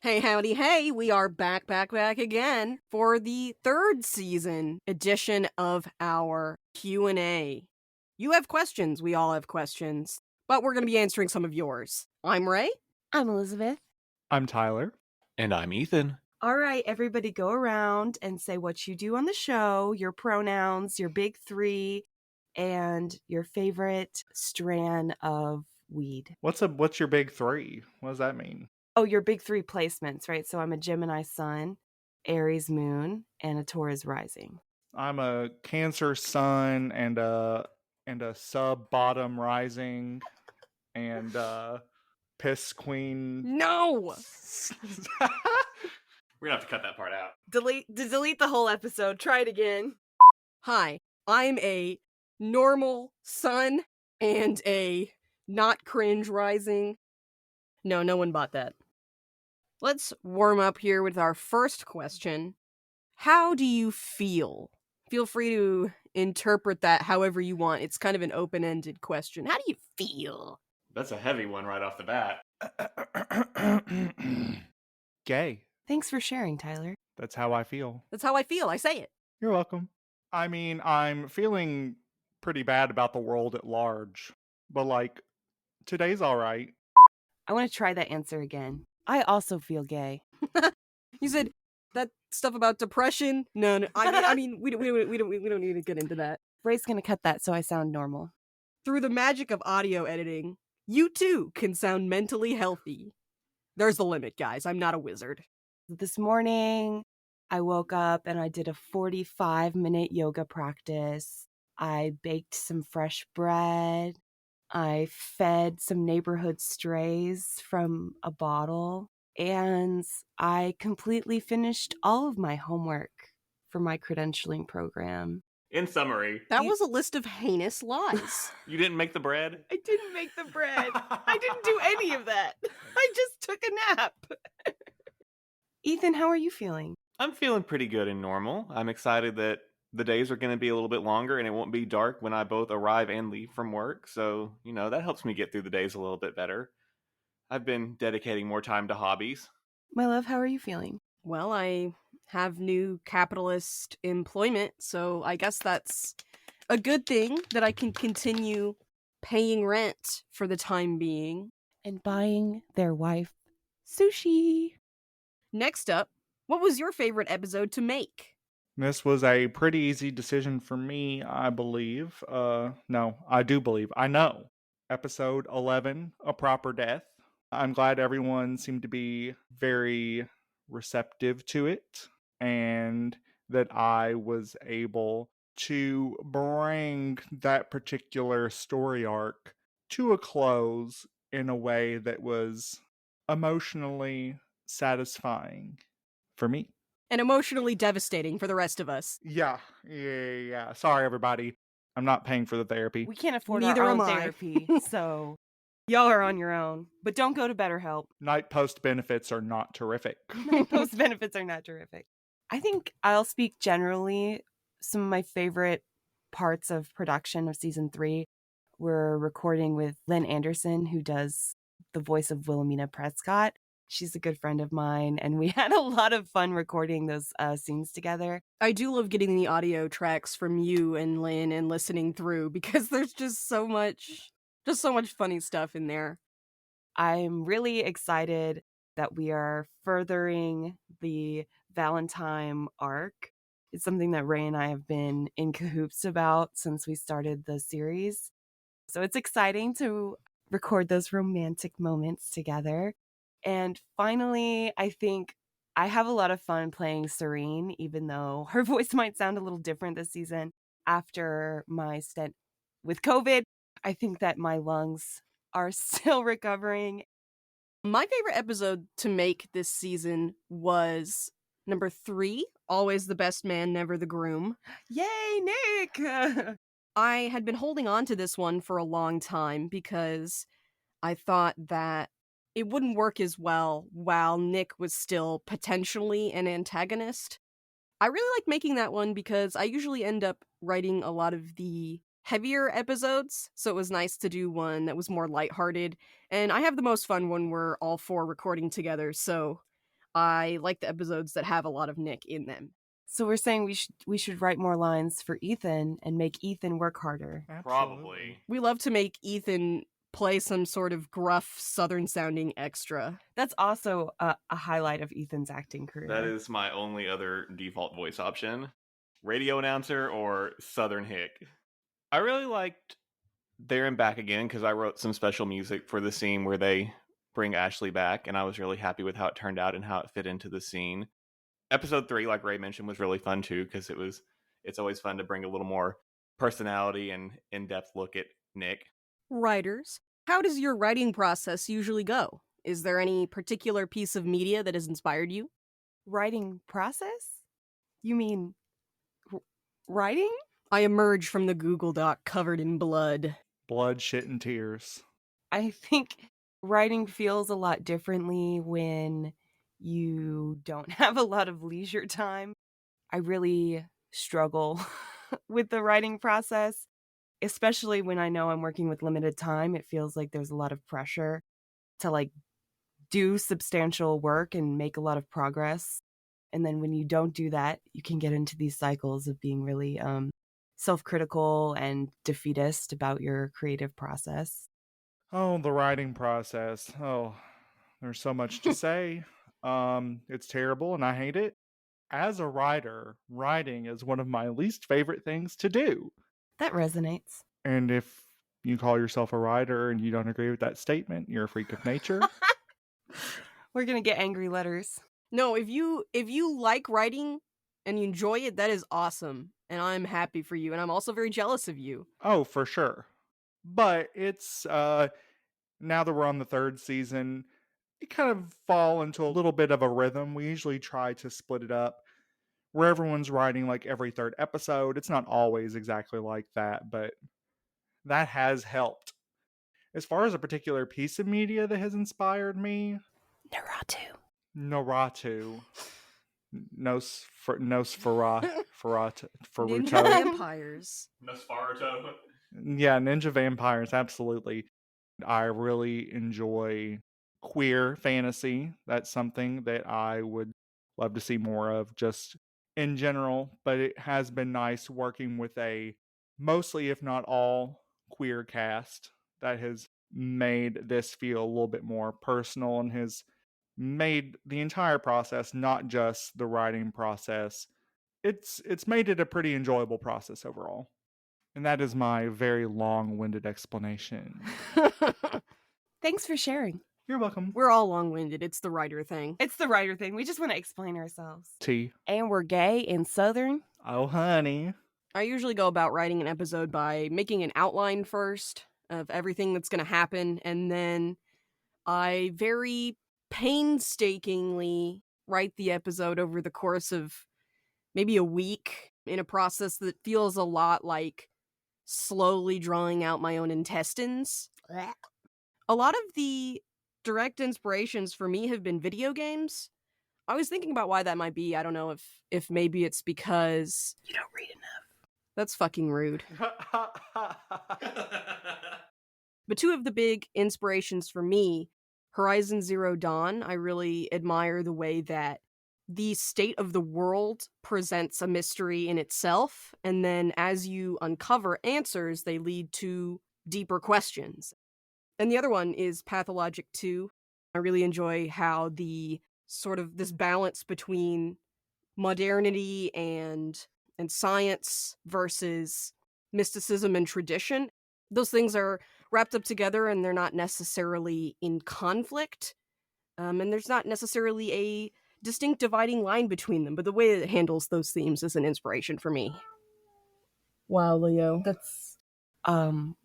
Hey, howdy, hey, we are back again for the third season edition of our Q&A. You have questions, we all have questions, but we're going to be answering some of yours. I'm Rae. I'm Elizabeth. I'm Tyler. And I'm Ethan. All right, everybody go around and say what you do on the show, your pronouns, your big three, and your favorite strand of weed. What's your big three? What does that mean? Oh, your big three placements, right? So I'm a Gemini sun, Aries moon, and a Taurus rising. I'm a Cancer sun and a sub bottom rising and piss queen. No! We're gonna have to cut that part out. Delete the whole episode. Try it again. Hi, I'm a normal sun and a not cringe rising. No one bought that. Let's warm up here with our first question. How do you feel? Feel free to interpret that however you want. It's kind of an open-ended question. How do you feel? That's a heavy one right off the bat. Gay. Thanks for sharing, Tyler. That's how I feel. That's how I feel. I say it. You're welcome. I mean, I'm feeling pretty bad about the world at large, but today's all right. I want to try that answer again. I also feel gay. You said that stuff about depression? No. I mean, we don't need to get into that. Ray's gonna cut that so I sound normal. Through the magic of audio editing, you too can sound mentally healthy. There's the limit, guys. I'm not a wizard. This morning, I woke up and I did a 45-minute yoga practice. I baked some fresh bread. I fed some neighborhood strays from a bottle. And I completely finished all of my homework for my credentialing program. In summary, That was a list of heinous lies. you didn't make the bread? I didn't make the bread. I didn't do any of that. I just took a nap. Ethan, how are you feeling? I'm feeling pretty good and normal. I'm excited that the days are going to be a little bit longer and it won't be dark when I both arrive and leave from work. So, that helps me get through the days a little bit better. I've been dedicating more time to hobbies. My love, how are you feeling? Well, I have new capitalist employment, so I guess that's a good thing that I can continue paying rent for the time being. And buying their wife sushi. Next up, what was your favorite episode to make? This was a pretty easy decision for me, I believe. No, I do believe. I know. Episode 11, A Proper Death. I'm glad everyone seemed to be very receptive to it and that I was able to bring that particular story arc to a close in a way that was emotionally satisfying for me. And emotionally devastating for the rest of us. Yeah. Sorry, everybody. I'm not paying for the therapy. We can't afford Neither our own am I. therapy, so y'all are on your own. But don't go to BetterHelp. Night post benefits are not terrific. Those benefits are not terrific. I think I'll speak generally. Some of my favorite parts of production of season 3 were recording with Lynn Anderson, who does the voice of Wilhelmina Prescott. She's a good friend of mine, and we had a lot of fun recording those scenes together. I do love getting the audio tracks from you and Lynn and listening through because there's just so much funny stuff in there. I'm really excited that we are furthering the Valentine arc. It's something that Rae and I have been in cahoots about since we started the series. So it's exciting to record those romantic moments together. And finally, I think I have a lot of fun playing Serene, even though her voice might sound a little different this season. After my stint with COVID, I think that my lungs are still recovering. My favorite episode to make this season was number 3, Always the Best Man, Never the Groom. Yay, Nick! I had been holding on to this one for a long time because I thought that it wouldn't work as well while Nick was still potentially an antagonist. I really like making that one because I usually end up writing a lot of the heavier episodes, so it was nice to do one that was more lighthearted, and I have the most fun when we're all 4 recording together, so I like the episodes that have a lot of Nick in them. So we're saying we should write more lines for Ethan and make Ethan work harder. Probably. We love to make Ethan play some sort of gruff, southern-sounding extra. That's also a highlight of Ethan's acting career. That is my only other default voice option. Radio announcer or Southern Hick. I really liked There and Back Again because I wrote some special music for the scene where they bring Ashley back, and I was really happy with how it turned out and how it fit into the scene. Episode 3, like Rae mentioned, was really fun too because it's always fun to bring a little more personality and in-depth look at Nick. Writers, how does your writing process usually go? Is there any particular piece of media that has inspired you? Writing process? You mean writing? I emerge from the Google Doc covered in blood. Blood, shit, and tears. I think writing feels a lot differently when you don't have a lot of leisure time. I really struggle with the writing process, especially when I know I'm working with limited time. It feels like there's a lot of pressure to like do substantial work and make a lot of progress. And then when you don't do that, you can get into these cycles of being really self-critical and defeatist about your creative process. Oh, the writing process. Oh, there's so much to say. It's terrible and I hate it. As a writer, writing is one of my least favorite things to do. That resonates. And if you call yourself a writer and you don't agree with that statement, you're a freak of nature. We're going to get angry letters. No, if you like writing and you enjoy it, that is awesome. And I'm happy for you. And I'm also very jealous of you. Oh, for sure. But it's, now that we're on the 3rd season, we kind of fall into a little bit of a rhythm. We usually try to split it up where everyone's writing like every 3rd episode. It's not always exactly like that, but that has helped. As far as a particular piece of media that has inspired me, Naruto. Nosferatu. Ninja vampires. Nosferatu. Yeah, ninja vampires, absolutely. I really enjoy queer fantasy. That's something that I would love to see more of just in general, but it has been nice working with a mostly, if not all, queer cast that has made this feel a little bit more personal and has made the entire process, not just the writing process, it's made it a pretty enjoyable process overall. And that is my very long-winded explanation. Thanks for sharing. You're welcome. We're all long-winded. It's the writer thing. It's the writer thing. We just want to explain ourselves. T. And we're gay and Southern. Oh, honey. I usually go about writing an episode by making an outline first of everything that's going to happen, and then I very painstakingly write the episode over the course of maybe a week in a process that feels a lot like slowly drawing out my own intestines. A lot of the direct inspirations for me have been video games. I was thinking about why that might be. I don't know if maybe it's because You don't read enough. that's fucking rude. But 2 of the big inspirations for me, Horizon Zero Dawn, I really admire the way that the state of the world presents a mystery in itself, and then as you uncover answers, they lead to deeper questions. And the other one is Pathologic 2. I really enjoy how the sort of this balance between modernity and science versus mysticism and tradition, those things are wrapped up together and they're not necessarily in conflict. And there's not necessarily a distinct dividing line between them, but the way it handles those themes is an inspiration for me. Wow, Leo. That's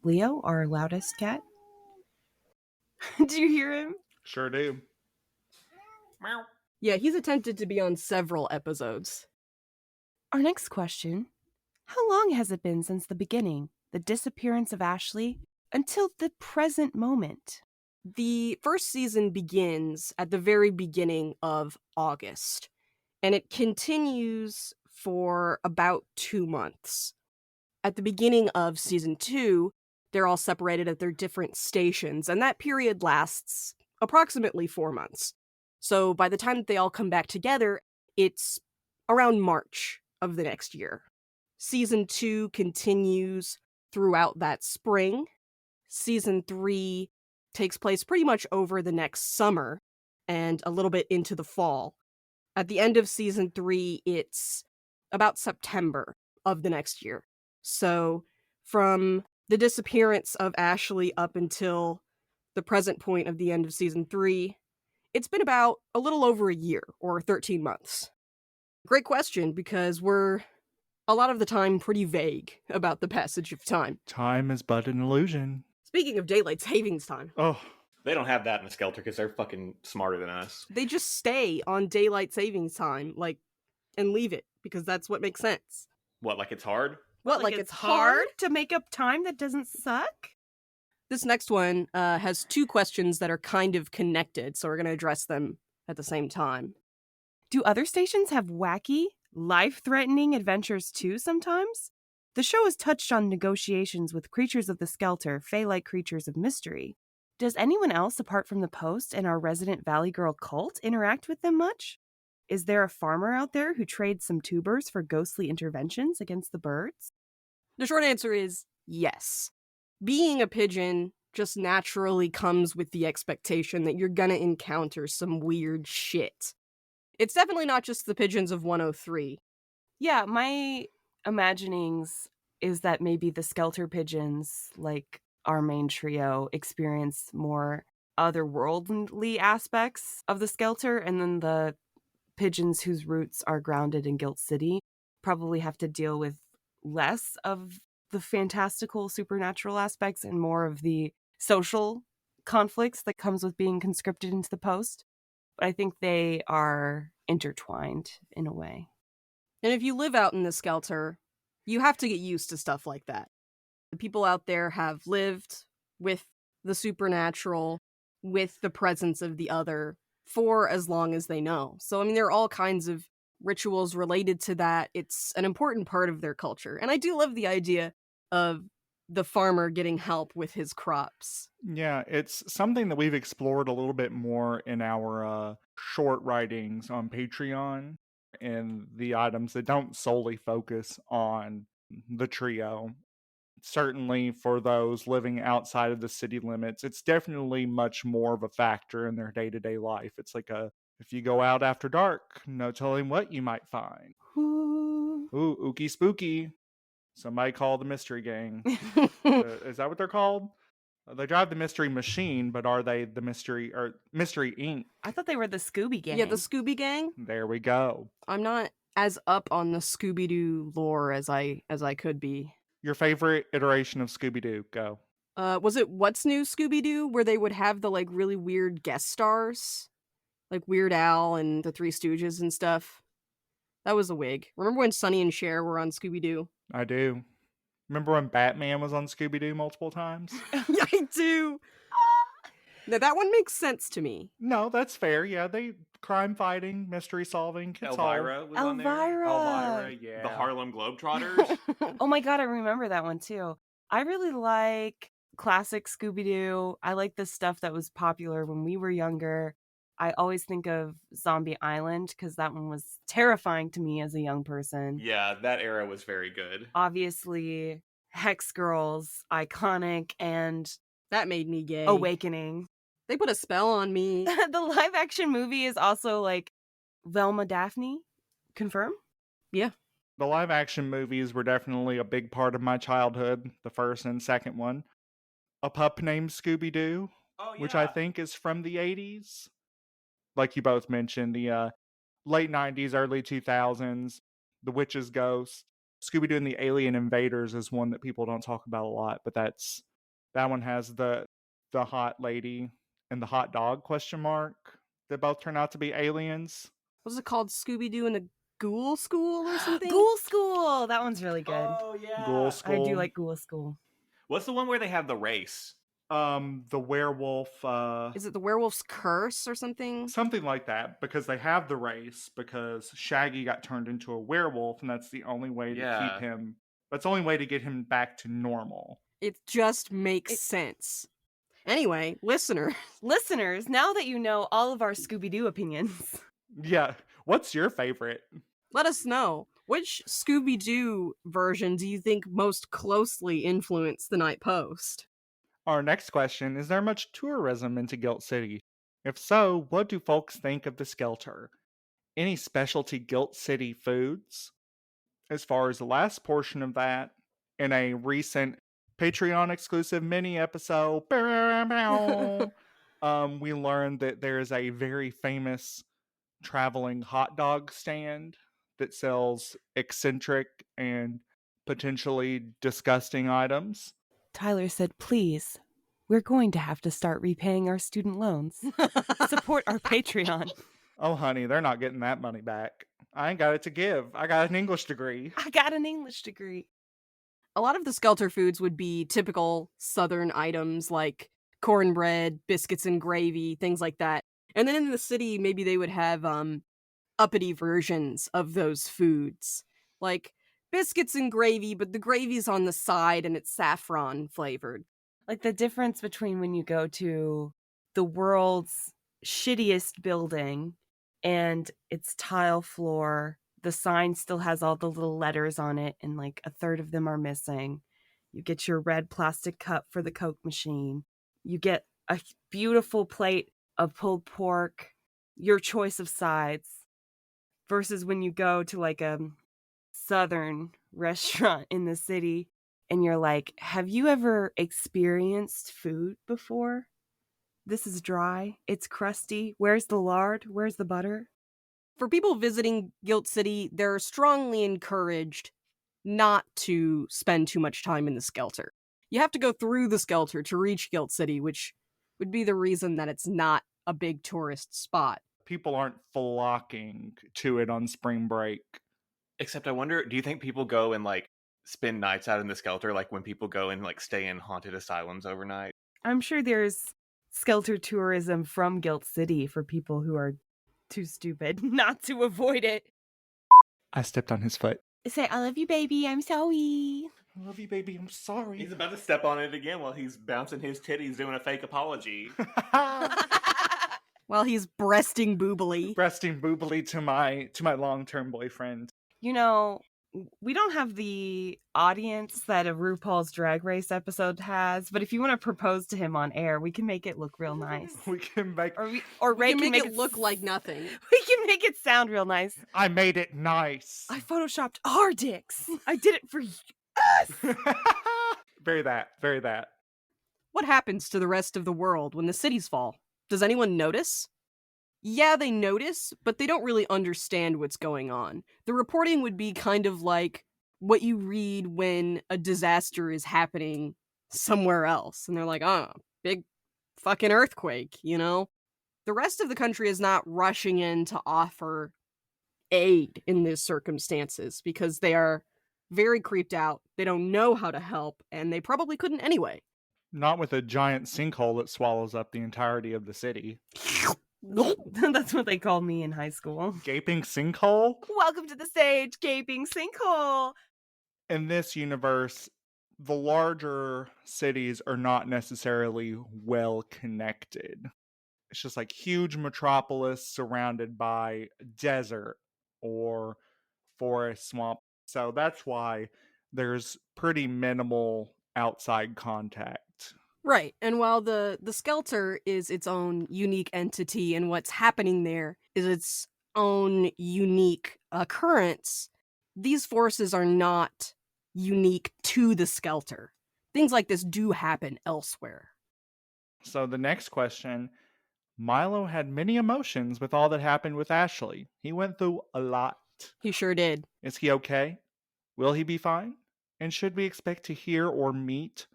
Leo, our loudest cat. Do you hear him? Sure do. Meow. Yeah, he's attempted to be on several episodes. Our next question. How long has it been since the beginning, the disappearance of Ashley, until the present moment? The first season begins at the very beginning of August, and it continues for about 2 months. At the beginning of season 2, they're all separated at their different stations, and that period lasts approximately 4 months. So by the time that they all come back together, it's around March of the next year. Season 2 continues throughout that spring. Season 3 takes place pretty much over the next summer and a little bit into the fall. At the end of season 3, it's about September of the next year. So from the disappearance of Ashley up until the present point of the end of season 3, it's been about a little over a year, or 13 months. Great question, because we're a lot of the time pretty vague about the passage of time. Time is but an illusion. Speaking of daylight savings time, Oh, They don't have that in the Skelter because they're fucking smarter than us. they just stay on daylight savings time, and leave it, because that's what makes sense. What, like it's hard? What, like it's hard? to make up time that doesn't suck? This next one has 2 questions that are kind of connected, so we're going to address them at the same time. Do other stations have wacky, life-threatening adventures too sometimes? The show has touched on negotiations with creatures of the Skelter, fae-like creatures of mystery. Does anyone else, apart from the Post and our resident Valley Girl cult, interact with them much? Is there a farmer out there who trades some tubers for ghostly interventions against the birds? The short answer is yes. Being a pigeon just naturally comes with the expectation that you're gonna encounter some weird shit. It's definitely not just the pigeons of 103. Yeah, my imaginings is that maybe the Skelter pigeons, like our main trio, experience more otherworldly aspects of the Skelter, and then the pigeons whose roots are grounded in Guilt City probably have to deal with less of the fantastical supernatural aspects and more of the social conflicts that comes with being conscripted into the Post. But I think they are intertwined in a way. And if you live out in the Skelter, you have to get used to stuff like that. The people out there have lived with the supernatural, with the presence of the other, for as long as they know. So, I mean, there are all kinds of rituals related to that. It's an important part of their culture. And I do love the idea of the farmer getting help with his crops. yeah, it's something that we've explored a little bit more in our short writings on Patreon and the items that don't solely focus on the trio. Certainly for those living outside of the city limits, it's definitely much more of a factor in their day-to-day life. It's like if you go out after dark, no telling what you might find. Ooh. Ooh, ooky spooky. Somebody call the mystery gang. Is that what they're called? They drive the mystery machine, but are they the mystery Inc? I thought they were the Scooby Gang. Yeah, the Scooby Gang. There we go. I'm not as up on the Scooby-Doo lore as I could be. Your favorite iteration of Scooby-Doo, go. Was it What's New Scooby-Doo, where they would have the, really weird guest stars? Like Weird Al and the Three Stooges and stuff? That was a wig. Remember when Sonny and Cher were on Scooby-Doo? I do. Remember when Batman was on Scooby-Doo multiple times? Yeah, I do! Now, that one makes sense to me. No, that's fair. Yeah, they crime fighting, mystery solving. It's Elvira was on there. Elvira. Elvira, yeah. The Harlem Globetrotters. Oh my god, I remember that one too. I really like classic Scooby-Doo. I like the stuff that was popular when we were younger. I always think of Zombie Island because that one was terrifying to me as a young person. Yeah, that era was very good. Obviously, Hex Girls, iconic, and That made me gay. Awakening. They put a spell on me. The live action movie is also like Velma Daphne. Confirm? Yeah. The live action movies were definitely a big part of my childhood, the first and second one. A Pup Named Scooby-Doo, Oh, which I think is from the 80s. Like you both mentioned, the late 90s, early 2000s, The Witch's Ghost. Scooby-Doo and the Alien Invaders is one that people don't talk about a lot, but that one has the hot lady and the hot dog ? That both turn out to be aliens. What's it called? Scooby-Doo and the Ghoul School or something? Ghoul School! That one's really good. Oh, yeah. Ghoul School. I do like Ghoul School. What's the one where they have the race? The werewolf. Is it the Werewolf's Curse or something? Something like that, because they have the race, because Shaggy got turned into a werewolf, and that's the only way to keep him. That's the only way to get him back to normal. It just makes sense. Anyway, listeners, now that you know all of our Scooby-Doo opinions, Yeah. What's your favorite? let us know. Which Scooby-Doo version do you think most closely influenced the Night Post? Our next question, is there much tourism into Guilt City? If so, what do folks think of the Skelter? Any specialty Guilt City foods? As far as the last portion of that, in a recent Patreon exclusive mini episode, we learned that there is a very famous traveling hot dog stand that sells eccentric and potentially disgusting items. Tyler said, please, we're going to have to start repaying our student loans. Support our Patreon. Oh, honey, they're not getting that money back. I ain't got it to give. I got an English degree. I got an English degree. A lot of the Skelter foods would be typical Southern items like cornbread, biscuits and gravy, things like that. And then in the city, maybe they would have uppity versions of those foods, like biscuits and gravy, but the gravy's on the side and it's saffron flavored. Like the difference between when you go to the world's shittiest building and its tile floor, the sign still has all the little letters on it and like a third of them are missing. You get your red plastic cup for the Coke machine. You get a beautiful plate of pulled pork, your choice of sides, versus when you go to like a Southern restaurant in the city and you're like, have you ever experienced food before? This is dry. It's crusty. Where's the lard? Where's the butter? For people visiting Guilt City, they're strongly encouraged not to spend too much time in the Skelter. You have to go through the Skelter to reach Guilt City, which would be the reason that it's not a big tourist spot. People aren't flocking to it on spring break. Except I wonder, do you think people go and like spend nights out in the Skelter, like when people go and like stay in haunted asylums overnight? I'm sure there's Skelter tourism from Guilt City for people who are too stupid not to avoid it. I stepped on his foot. Say, I love you, baby. I'm sorry. I love you, baby. I'm sorry. He's about to step on it again while he's bouncing his titties doing a fake apology. While he's breasting boobily. Breasting boobily to my long-term boyfriend. You know, we don't have the audience that a RuPaul's Drag Race episode has, but if you want to propose to him on air, we can make it look real nice. We can make Or Ray can make it look like nothing. We can make it sound real nice. I made it nice. I photoshopped our dicks. I did it for us. Very that. What happens to the rest of the world when the cities fall? Does anyone notice? Yeah, they notice, but they don't really understand what's going on. The reporting would be kind of like what you read when a disaster is happening somewhere else. And they're like, oh, big fucking earthquake, you know? The rest of the country is not rushing in to offer aid in these circumstances because they are very creeped out. They don't know how to help, and they probably couldn't anyway. Not with a giant sinkhole that swallows up the entirety of the city. That's what they called me in high school. Gaping sinkhole? Welcome to the stage, gaping sinkhole. In this universe, the larger cities are not necessarily well connected. It's just like huge metropolis surrounded by desert or forest, swamp. So that's why there's pretty minimal outside contact. Right, and while the Skelter is its own unique entity and what's happening there is its own unique occurrence, these forces are not unique to the Skelter. Things like this do happen elsewhere. So the next question, Milo had many emotions with all that happened with Ashley. He went through a lot. He sure did. Is he okay? Will he be fine? And should we expect to hear or meet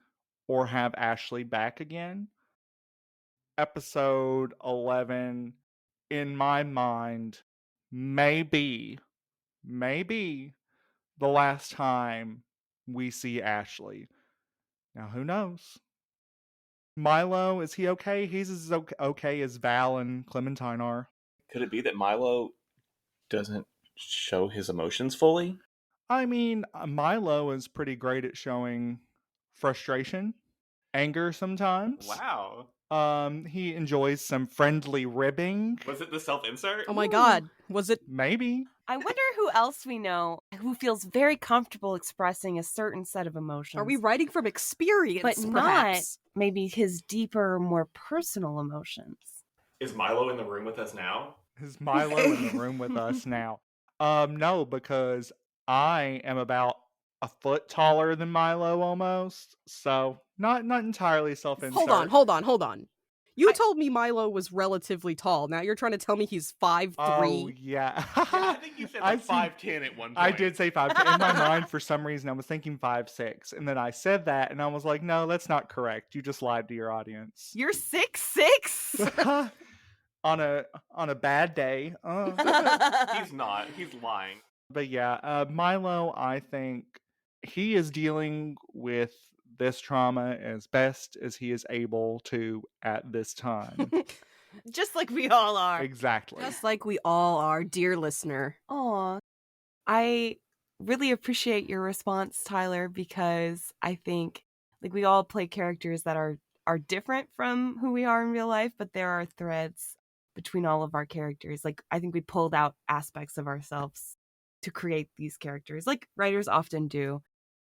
or have Ashley back again? Episode 11, in my mind, maybe the last time we see Ashley. Now, who knows? Milo, is he okay? He's as okay as Val and Clementine are. Could it be that Milo doesn't show his emotions fully? I mean, Milo is pretty great at showing frustration anger sometimes. Wow. He enjoys some friendly ribbing. Was it the self-insert? Oh my god, was it? Maybe. I wonder who else we know who feels very comfortable expressing a certain set of emotions. Are we writing from experience, but perhaps? not maybe his deeper, more personal emotions. Is Milo in the room with us now? Is Milo in the room with us now? No, because I am about a foot taller than Milo almost. So not entirely self-insert. Hold on. You told me Milo was relatively tall. Now you're trying to tell me he's 5'3"? Oh, yeah. I think you said I like see- 5'10" at one point. I did say 5'10". In my mind, for some reason, I was thinking 5'6". And then I said that, and I was like, no, that's not correct. You just lied to your audience. You're 6'6"? on a bad day. He's not. He's lying. But yeah, Milo, I think he is dealing with this trauma as best as he is able to at this time. Just like we all are. Exactly. Just like we all are, dear listener. Aw. I really appreciate your response, Tyler, because I think like we all play characters that are different from who we are in real life, but there are threads between all of our characters. Like I think we pulled out aspects of ourselves to create these characters, like writers often do.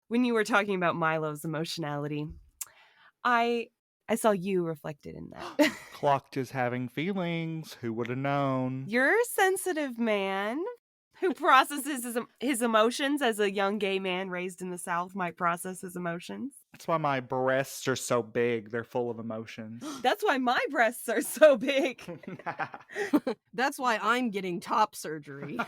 When you were talking about Milo's emotionality, I saw you reflected in that. Clocked is having feelings. Who would have known? You're a sensitive man who processes his emotions as a young gay man raised in the South might process his emotions. That's why my breasts are so big. They're full of emotions. That's why my breasts are so big. That's why I'm getting top surgery.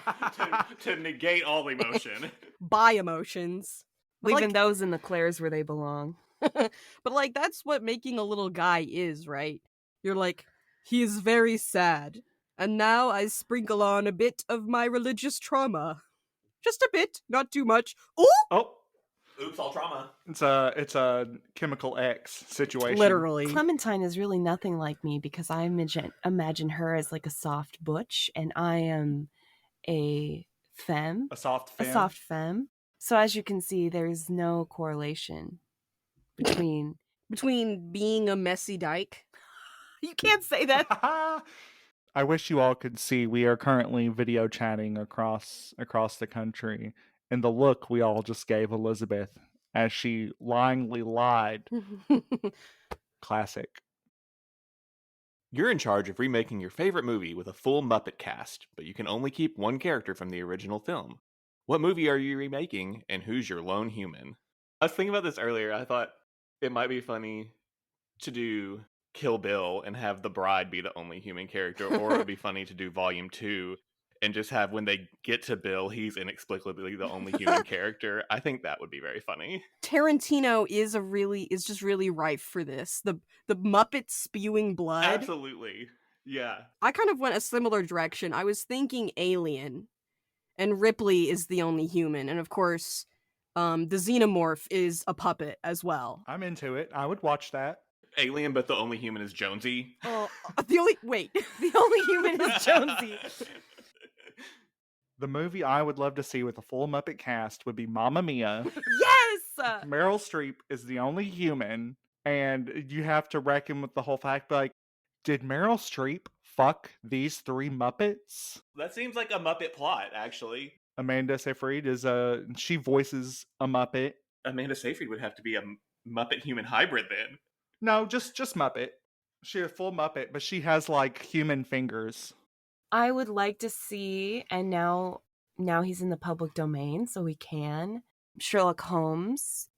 to negate all emotion. By emotions. But, Leaving like, those in the Claires where they belong. but like, that's what making a little guy is, right? You're like, he is very sad. And now I sprinkle on a bit of my religious trauma. Just a bit, not too much. Ooh! Oh, Oops, all trauma. it's a Chemical X situation. Literally. Clementine is really nothing like me because I imagine her as like a soft butch, and I am a femme. A soft A femme. soft femme. So as you can see, there's no correlation between... Between being a messy dyke. You can't say that. I wish you all could see we are currently video chatting across the country, and the look we all just gave Elizabeth as she lyingly lied. Classic. You're in charge of remaking your favorite movie with a full Muppet cast, but you can only keep one character from the original film. What movie are you remaking, and who's your lone human? I was thinking about this earlier. I thought it might be funny to do Kill Bill and have the bride be the only human character, or it would be funny to do Volume 2 and just have, when they get to Bill, he's inexplicably the only human character. I think that would be very funny. Tarantino is just really rife for this. The Muppet spewing blood. Absolutely. Yeah. I kind of went a similar direction. I was thinking Alien, and Ripley is the only human, and of course, the Xenomorph is a puppet as well. I'm into it. I would watch that. Alien, but the only human is Jonesy. The only human is Jonesy. The movie I would love to see with a full Muppet cast would be Mamma Mia. Yes! Meryl Streep is the only human, and you have to reckon with the whole fact, like, did Meryl Streep fuck these three Muppets? That seems like a Muppet plot, actually. Amanda Seyfried she voices a Muppet. Amanda Seyfried would have to be a Muppet human hybrid then. No, just Muppet. She's a full Muppet, but she has like human fingers. I would like to see, and now he's in the public domain, so we can. Sherlock Holmes.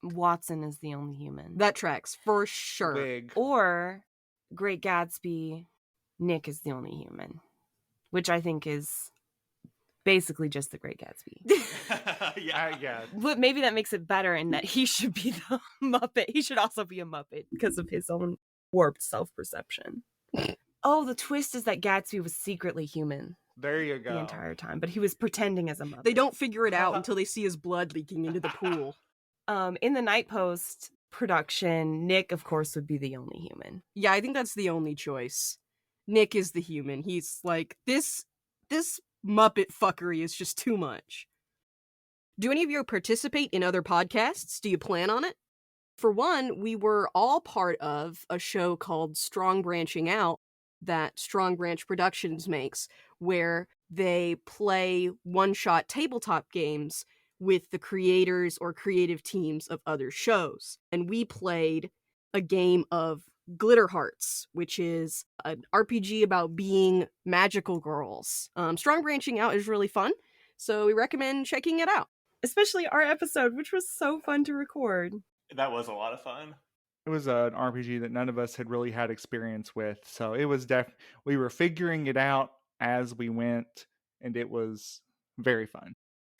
Watson is the only human. That tracks for sure. Wig. Or Great Gatsby, Nick is the only human, which I think is basically just the Great Gatsby. Yeah. But maybe that makes it better in that he should be the Muppet. He should also be a Muppet because of his own warped self-perception. Oh, the twist is that Gatsby was secretly human There you go. the entire time, but he was pretending as a Muppet. They don't figure it out until they see his blood leaking into the pool. In the Night Post production, Nick, of course, would be the only human. Yeah, I think that's the only choice. Nick is the human. He's like, this Muppet fuckery is just too much. Do any of you participate in other podcasts? Do you plan on it? For one, we were all part of a show called Strong Branching Out that Strong Branch Productions makes, where they play one-shot tabletop games with the creators or creative teams of other shows. And we played a game of Glitter Hearts, which is an RPG about being magical girls. Strong Branching Out is really fun, so we recommend checking it out. Especially our episode, which was so fun to record. That was a lot of fun. It was an RPG that none of us had really had experience with, so it was we were figuring it out as we went, and it was very fun.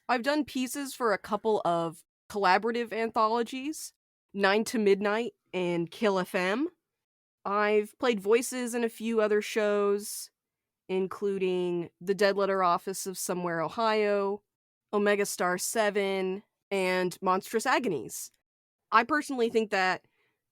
I've done pieces for a couple of collaborative anthologies, 9 to Midnight and Kill FM. I've played voices in a few other shows, including The Dead Letter Office of Somewhere, Ohio, Omega Star 7, and Monstrous Agonies. I personally think that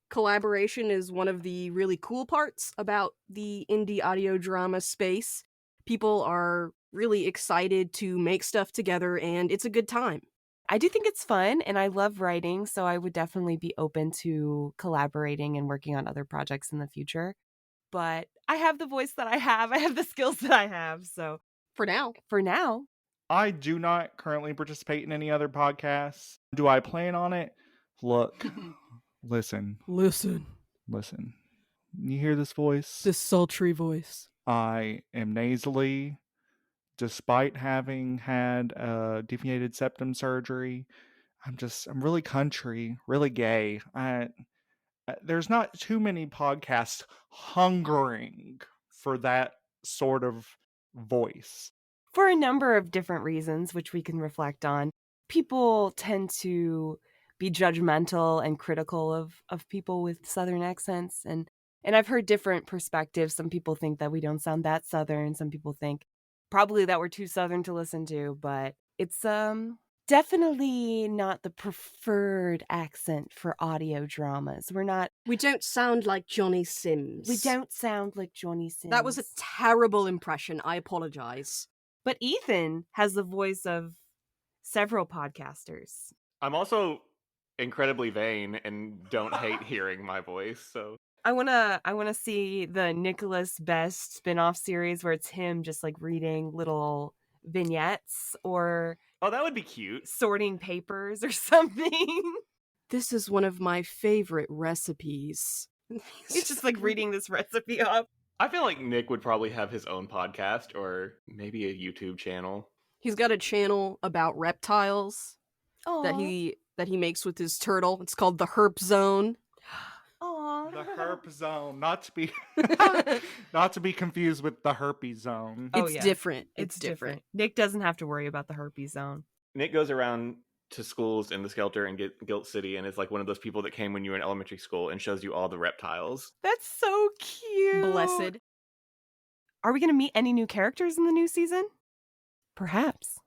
collaboration is one of the really cool parts about the indie audio drama space. People are really excited to make stuff together, and it's a good time. I do think it's fun, and I love writing, so I would definitely be open to collaborating and working on other projects in the future. But I have the voice that I have the skills that I have, so For now. I do not currently participate in any other podcasts. Do I plan on it? Look, listen. You hear this voice? This sultry voice. I am nasally, despite having had a deviated septum surgery. I'm really country, really gay. There's not too many podcasts hungering for that sort of voice. For a number of different reasons, which we can reflect on, people tend to be judgmental and critical of people with Southern accents. And I've heard different perspectives. Some people think that we don't sound that Southern. Some people think probably that we're too Southern to listen to. But it's definitely not the preferred accent for audio dramas. We don't sound like Johnny Sims. That was a terrible impression. I apologize. But Ethan has the voice of several podcasters. I'm also incredibly vain and don't hate hearing my voice, so I wanna see the Nicholas Best spin-off series where it's him just like reading little vignettes or that would be cute. Sorting papers or something. This is one of my favorite recipes. He's just like reading this recipe off. I feel like Nick would probably have his own podcast or maybe a YouTube channel. He's got a channel about reptiles that Aww. he makes with his turtle. It's called the Herp Zone. Aww. The herp zone, not to be confused with the herpes zone. It's different. It's different. Nick doesn't have to worry about the herpes zone. Nick goes around to schools in the Skelter and Guilt City, and is like one of those people that came when you were in elementary school and shows you all the reptiles. That's so cute. Blessed. Are we going to meet any new characters in the new season? Perhaps.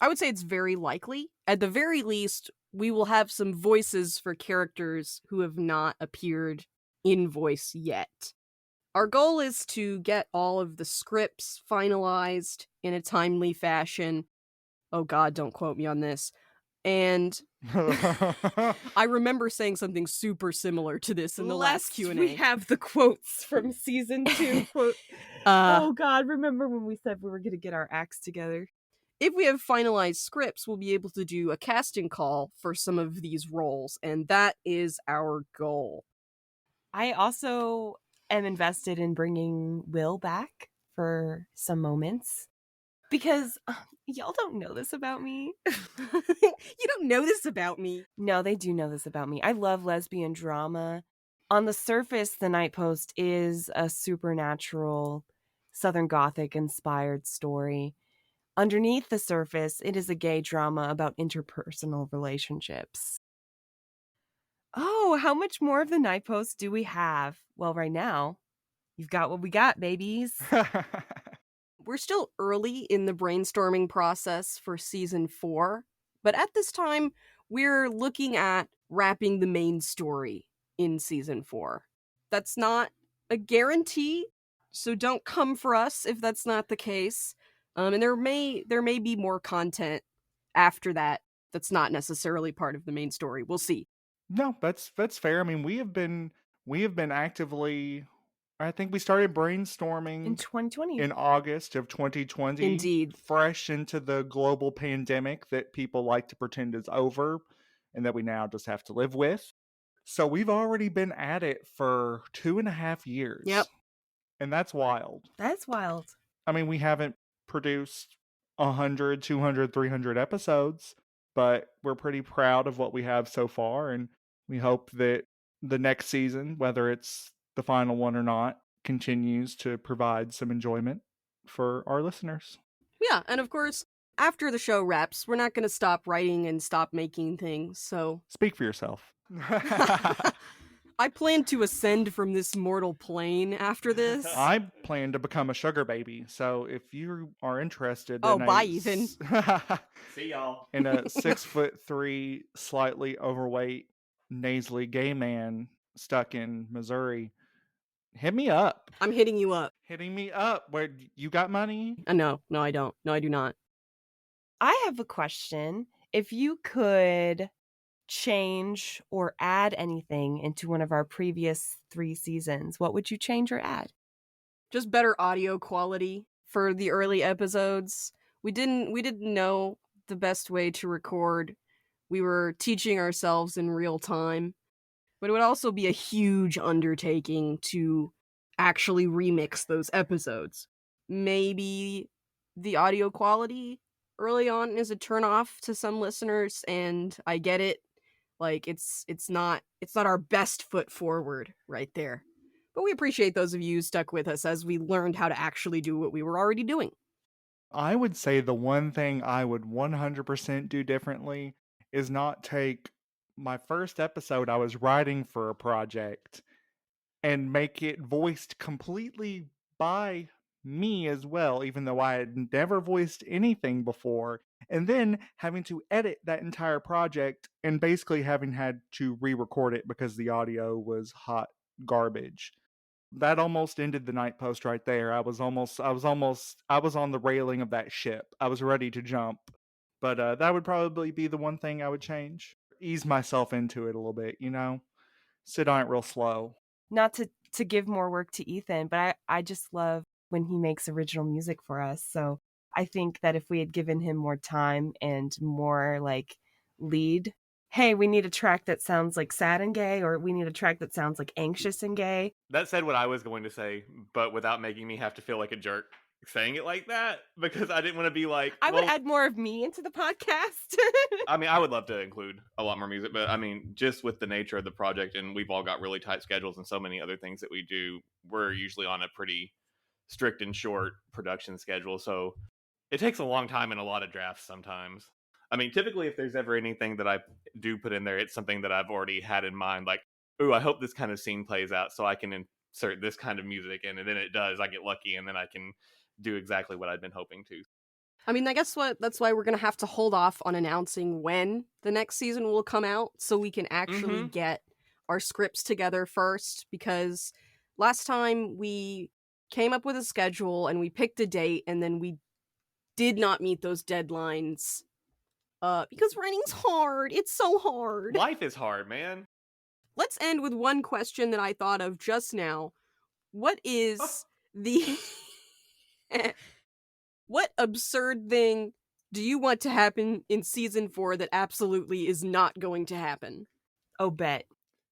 I would say it's very likely. At the very least, we will have some voices for characters who have not appeared in voice yet. Our goal is to get all of the scripts finalized in a timely fashion. Oh God, don't quote me on this. And I remember saying something super similar to this in the last Q&A. We have the quotes from season 2. Oh God, remember when we said we were going to get our acts together? If we have finalized scripts, we'll be able to do a casting call for some of these roles, and that is our goal. I also am invested in bringing Will back for some moments. Because y'all don't know this about me. You don't know this about me. No, they do know this about me. I love lesbian drama. On the surface, The Night Post is a supernatural, Southern Gothic inspired story. Underneath the surface, it is a gay drama about interpersonal relationships. Oh, how much more of The Night Post do we have? Well, right now, you've got what we got, babies. We're still early in the brainstorming process for season 4, but at this time, we're looking at wrapping the main story in season 4. That's not a guarantee, so don't come for us if that's not the case. And there may be more content after that that's not necessarily part of the main story. We'll see. No, that's fair. I mean, we have been actively. I think we started In brainstorming 2020. in August of 2020, Indeed. fresh into the global pandemic that people like to pretend is over and that we now just have to live with. So we've already been at it for 2.5 years. Yep. And that's wild. That's wild. I mean, we haven't produced 100, 200, 300 episodes, but we're pretty proud of what we have so far. And we hope that the next season, whether it's the final one or not, continues to provide some enjoyment for our listeners. Yeah, and of course, after the show wraps, we're not going to stop writing and stop making things, so... Speak for yourself. I plan to ascend from this mortal plane after this. I plan to become a sugar baby, so if you are interested Oh, in bye, Ethan. See y'all. in a 6'3", slightly overweight, nasally gay man stuck in Missouri, hit me up. I'm hitting you up. Hitting me up. Where you got money? No, I don't. No, I do not. I have a question. If you could change or add anything into one of our previous 3 seasons, what would you change or add? Just better audio quality for the early episodes. We didn't know the best way to record. We were teaching ourselves in real time. But it would also be a huge undertaking to actually remix those episodes. Maybe the audio quality early on is a turnoff to some listeners, and I get it. Like it's not our best foot forward right there. But we appreciate those of you who stuck with us as we learned how to actually do what we were already doing. I would say the one thing I would 100% do differently is not take my first episode I was writing for a project and make it voiced completely by me as well, even though I had never voiced anything before, and then having to edit that entire project and basically having had to re-record it because the audio was hot garbage. That almost ended the night post right there. I was on the railing of that ship. I was ready to jump. But that would probably be the one thing I would change. Ease myself into it a little bit, sit on it real slow. Not to give more work to Ethan, but I just love when he makes original music for us. So I think that if we had given him more time and more like lead, hey, we need a track that sounds like sad and gay, or we need a track that sounds like anxious and gay. That said what I was going to say, but without making me have to feel like a jerk saying it like that, because I didn't want to be like... I would add more of me into the podcast. I mean, I would love to include a lot more music, but I mean, just with the nature of the project, and we've all got really tight schedules and so many other things that we do, we're usually on a pretty strict and short production schedule, so it takes a long time in a lot of drafts sometimes. I mean, typically if there's ever anything that I do put in there, it's something that I've already had in mind, like, ooh, I hope this kind of scene plays out so I can insert this kind of music in, and then it does. I get lucky, and then I can do exactly what I've been hoping to. I mean, I guess that's why we're going to have to hold off on announcing when the next season will come out so we can actually get our scripts together first, because last time we came up with a schedule and we picked a date and then we did not meet those deadlines because writing's hard. It's so hard. Life is hard, man. Let's end with one question that I thought of just now. What is the... What absurd thing do you want to happen in season 4 that absolutely is not going to happen? Oh, bet.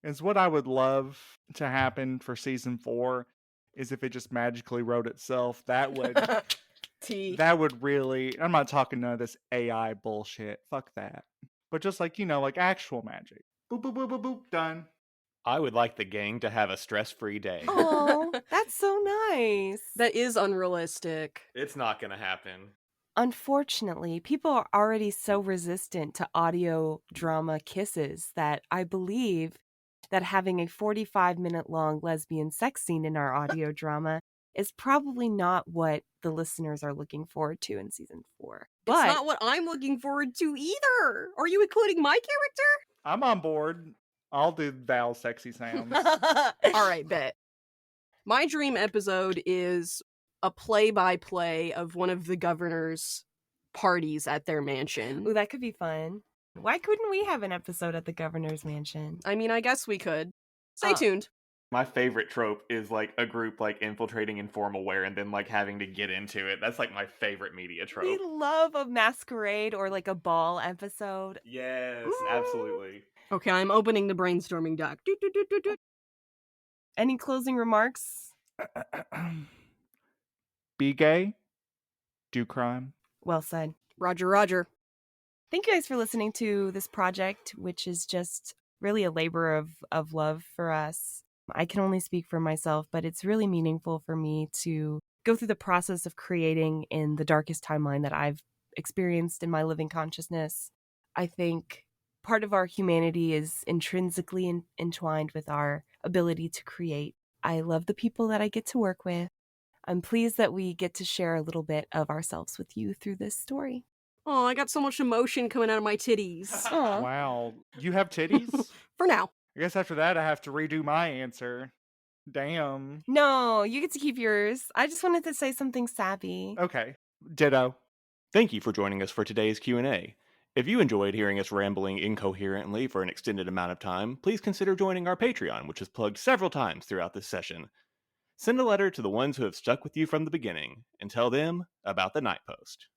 Is what I would love to happen for season 4 is if it just magically wrote itself. That would that would really... I'm not talking none of this AI bullshit. Fuck that. But just like, like actual magic. Boop, boop, boop, boop, boop, done. I would like the gang to have a stress-free day. Oh, that's so nice. That is unrealistic. It's not going to happen. Unfortunately, people are already so resistant to audio drama kisses that I believe that having a 45-minute long lesbian sex scene in our audio drama is probably not what the listeners are looking forward to in season 4. But it's not what I'm looking forward to either. Are you including my character? I'm on board. I'll do Val sexy sounds. All right, bet. My dream episode is a play-by-play of one of the governor's parties at their mansion. Ooh, that could be fun. Why couldn't we have an episode at the governor's mansion? I mean, I guess we could. Stay tuned. My favorite trope is like a group like infiltrating informal wear and then like having to get into it. That's like my favorite media trope. We love a masquerade or like a ball episode. Yes, absolutely. Okay, I'm opening the brainstorming doc. Doot, doot, doot, doot, doot. Any closing remarks? Be gay, do crime. Well said. Roger, Roger. Thank you guys for listening to this project, which is just really a labor of love for us. I can only speak for myself, but it's really meaningful for me to go through the process of creating in the darkest timeline that I've experienced in my living consciousness. I think part of our humanity is intrinsically entwined with our ability to create. I love the people that I get to work with. I'm pleased that we get to share a little bit of ourselves with you through this story. Oh, I got so much emotion coming out of my titties. Aw. Wow. You have titties? For now. I guess after that I have to redo my answer. Damn. No, you get to keep yours. I just wanted to say something sappy. Okay. Ditto. Thank you for joining us for today's Q&A. If you enjoyed hearing us rambling incoherently for an extended amount of time, please consider joining our Patreon, which is plugged several times throughout this session. Send a letter to the ones who have stuck with you from the beginning and tell them about the Night Post.